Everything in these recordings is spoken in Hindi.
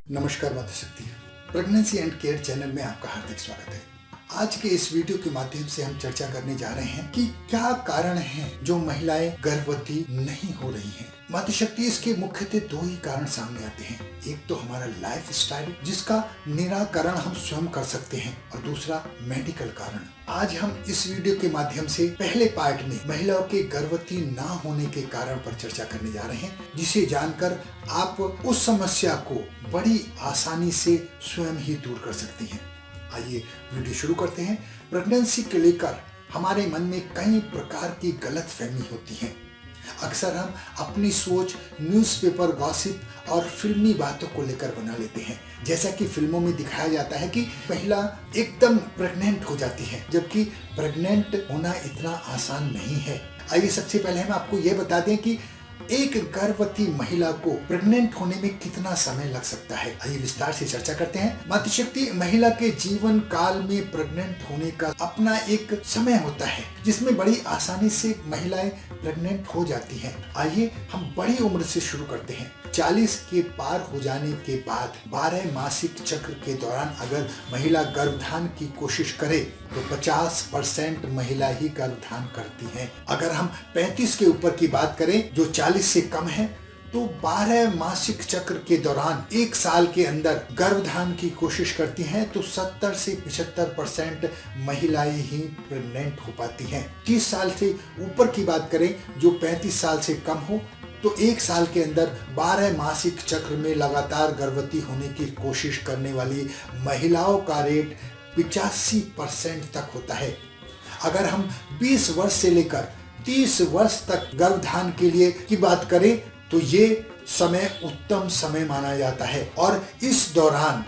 नमस्कार मातृशक्ति, प्रेगनेंसी एंड केयर चैनल में आपका हार्दिक स्वागत है। आज के इस वीडियो के माध्यम से हम चर्चा करने जा रहे हैं कि क्या कारण है जो महिलाएं गर्भवती नहीं हो रही हैं। मातृशक्ति, इसके मुख्यतः दो ही कारण सामने आते हैं। एक तो हमारा लाइफ स्टाइल, जिसका निराकरण हम स्वयं कर सकते हैं, और दूसरा मेडिकल कारण। आज हम इस वीडियो के माध्यम से पहले पार्ट में महिलाओं के गर्भवती ना होने के कारण पर चर्चा करने जा रहे हैं, जिसे जानकर आप उस समस्या को बड़ी आसानी से स्वयं ही दूर कर सकती हैं। आइए वीडियो शुरू करते हैं। प्रेगनेंसी को लेकर हमारे मन में कई प्रकार की गलतफहमी होती है। अक्सर हम अपनी सोच न्यूज़पेपर गॉसिप और फिल्मी बातों को लेकर बना लेते हैं। जैसा कि फिल्मों में दिखाया जाता है कि महिला एकदम प्रेग्नेंट हो जाती है, जबकि प्रेग्नेंट होना इतना आसान नहीं है। आइए सबसे पहले हम आपको यह बता दें कि एक गर्भवती महिला को प्रेग्नेंट होने में कितना समय लग सकता है। आइए विस्तार से चर्चा करते हैं। मातृशक्ति, महिला के जीवन काल में प्रेग्नेंट होने का अपना एक समय होता है, जिसमें बड़ी आसानी से महिलाएं प्रेग्नेंट हो जाती हैं। आइए हम बड़ी उम्र से शुरू करते हैं। 40 के पार हो जाने के बाद 12 मासिक चक्र के दौरान अगर महिला गर्भधान की कोशिश करे तो 50% महिला ही गर्भधान करती हैं। अगर हम 35 के ऊपर की बात करें, जो 40 से कम है, तो 12 मासिक चक्र के दौरान 1 साल के अंदर गर्भधान की कोशिश करती हैं तो 70 से 75% महिलाएं ही प्रेग्नेंट हो पाती हैं। 30 साल से ऊपर की बात करें, जो 35 साल से कम हो, तो 1 साल के अंदर 12 मासिक चक्र में लगातार गर्भवती होने की कोशिश करने वाली महिलाओं का रेट 85% तक होता है। अगर हम 20 वर्ष से लेकर 30 वर्ष तक गर्भधान के लिए की बात करें तो ये समय उत्तम समय माना जाता है, और इस दौरान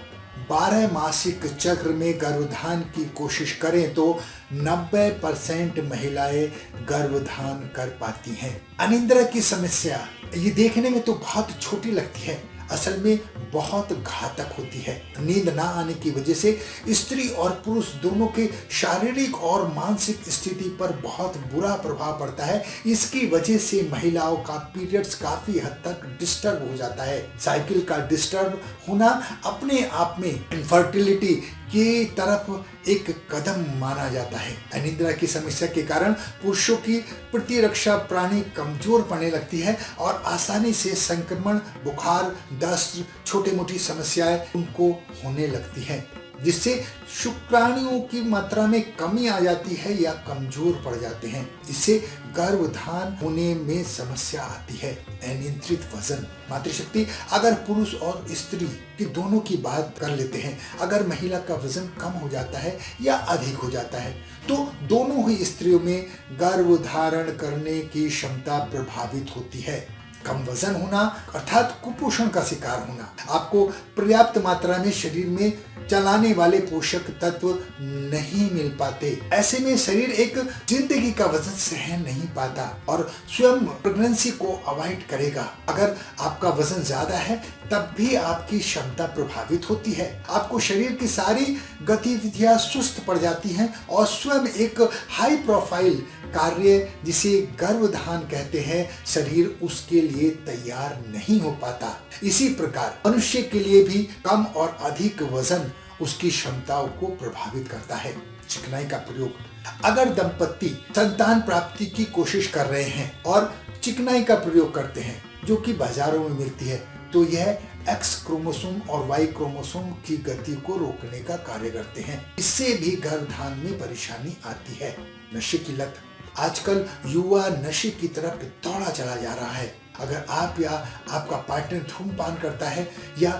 12 मासिक चक्र में गर्भधान की कोशिश करें तो 90% महिलाएं गर्भधान कर पाती हैं। अनिद्रा की समस्या, ये देखने में तो बहुत छोटी लगती है, असल में बहुत घातक होती है। नींद ना आने की वजह से स्त्री और पुरुष दोनों के शारीरिक और मानसिक स्थिति पर बहुत बुरा प्रभाव पड़ता है। इसकी वजह से महिलाओं का पीरियड्स काफी हद तक डिस्टर्ब हो जाता है। साइकिल का डिस्टर्ब होना अपने आप में इनफर्टिलिटी की तरफ एक कदम माना जाता है। अनिद्रा की समस्या के कारण पुरुषों की प्रतिरक्षा प्रणाली कमजोर पड़ने लगती है और आसानी से संक्रमण, बुखार, दस्त, छोटी मोटी समस्याएं उनको होने लगती है, जिससे शुक्राणुओं की मात्रा में कमी आ जाती है या कमजोर पड़ जाते हैं। इससे गर्भधान होने में समस्या आती है। अनियंत्रित वजन। मातृशक्ति, अगर पुरुष और स्त्री की दोनों की बात कर लेते हैं, अगर महिला का वजन कम हो जाता है या अधिक हो जाता है तो दोनों ही स्त्रियों में गर्भधारण करने की क्षमता प्रभावित होती है। कम वजन होना अर्थात कुपोषण का शिकार होना, आपको पर्याप्त मात्रा में शरीर में चलाने वाले पोषक तत्व नहीं मिल पाते। ऐसे में शरीर एक जिंदगी का वजन सहन नहीं पाता और स्वयं प्रेगनेंसी को अवॉइड करेगा। अगर आपका वजन ज्यादा है तब भी आपकी क्षमता प्रभावित होती है। आपको शरीर की सारी गतिविधियां सुस्त पड़ जाती हैं और स्वयं एक हाई प्रोफाइल कार्य, जिसे गर्भधान कहते हैं, शरीर उसके लिए तैयार नहीं हो पाता। इसी प्रकार मनुष्य के लिए भी कम और अधिक वजन उसकी क्षमताओं को प्रभावित करता है। चिकनाई का प्रयोग। अगर दंपति संतान प्राप्ति की कोशिश कर रहे हैं और चिकनाई का प्रयोग करते हैं, जो कि बाजारों में मिलती है, तो यह एक्स क्रोमोसोम और वाई क्रोमोसोम की गति को रोकने का कार्य करते हैं। इससे भी गर्भधान में परेशानी आती है। नशे की लत। आजकल युवा नशे की तरफ दौड़ा चला जा रहा है। अगर आप या आपका पार्टनर धूम्रपान करता है या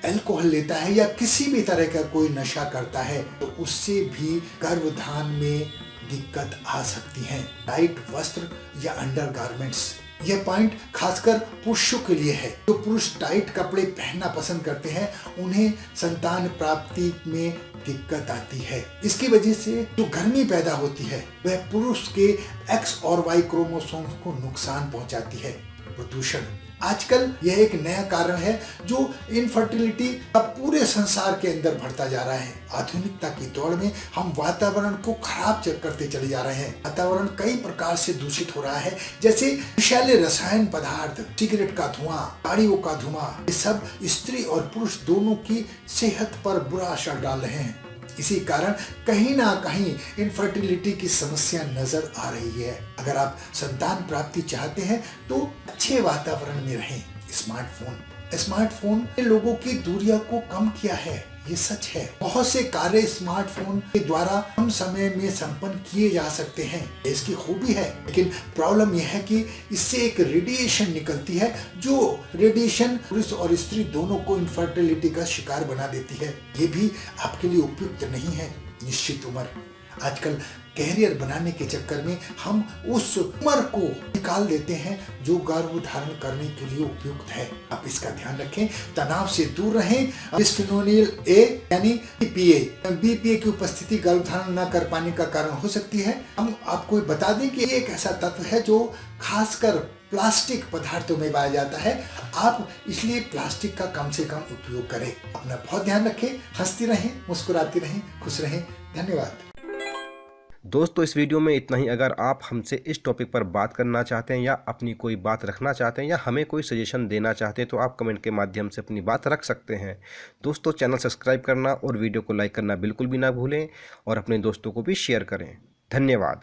अल्कोहल लेता है या किसी भी तरह का कोई नशा करता है तो उससे भी गर्भधान में दिक्कत आ सकती है। टाइट वस्त्र या अंडरगारमेंट्स, यह पॉइंट खासकर पुरुषों के लिए है। जो पुरुष टाइट कपड़े पहनना पसंद करते हैं उन्हें संतान प्राप्ति में दिक्कत आती है। इसकी वजह से जो गर्मी पैदा होती है वह पुरुष के एक्स और वाई क्रोमोसोम को नुकसान पहुंचाती है। प्रदूषण। आजकल यह एक नया कारण है जो इनफर्टिलिटी का पूरे संसार के अंदर बढ़ता जा रहा है। आधुनिकता की दौड़ में हम वातावरण को खराब करते चले जा रहे हैं। वातावरण कई प्रकार से दूषित हो रहा है, जैसे विषैले रसायन पदार्थ, सिगरेट का धुआं, गाड़ियों का धुआं, ये सब स्त्री और पुरुष दोनों की सेहत पर बुरा असर डाल रहे हैं। इसी कारण कहीं ना कहीं इनफर्टिलिटी की समस्या नजर आ रही है। अगर आप संतान प्राप्ति चाहते हैं तो अच्छे वातावरण में रहें। स्मार्टफोन ने लोगों की दूरियों को कम किया है, ये सच है। बहुत से कार्य स्मार्टफोन के द्वारा कम समय में संपन्न किए जा सकते हैं, इसकी खूबी है। लेकिन प्रॉब्लम यह है कि इससे एक रेडिएशन निकलती है, जो रेडिएशन पुरुष और स्त्री दोनों को इनफर्टिलिटी का शिकार बना देती है। ये भी आपके लिए उपयुक्त नहीं है। निश्चित उम्र, आजकल कैरियर बनाने के चक्कर में हम उस उम्र को निकाल देते हैं जो गर्भ धारण करने के लिए उपयुक्त है। आप इसका ध्यान रखें, तनाव से दूर रहें। बिस्फेनोल ए यानी बीपीए की उपस्थिति गर्भ धारण न कर पाने का कारण हो सकती है। हम आपको बता दें कि एक ऐसा तत्व है जो खासकर प्लास्टिक पदार्थों में पाया जाता है। आप इसलिए प्लास्टिक का कम से कम उपयोग करें। अपना बहुत ध्यान रखें, हंसती रहें, मुस्कुराती रहें, खुश रहें। धन्यवाद। दोस्तों, इस वीडियो में इतना ही। अगर आप हमसे इस टॉपिक पर बात करना चाहते हैं या अपनी कोई बात रखना चाहते हैं या हमें कोई सजेशन देना चाहते हैं तो आप कमेंट के माध्यम से अपनी बात रख सकते हैं। दोस्तों, चैनल सब्सक्राइब करना और वीडियो को लाइक करना बिल्कुल भी ना भूलें और अपने दोस्तों को भी शेयर करें। धन्यवाद।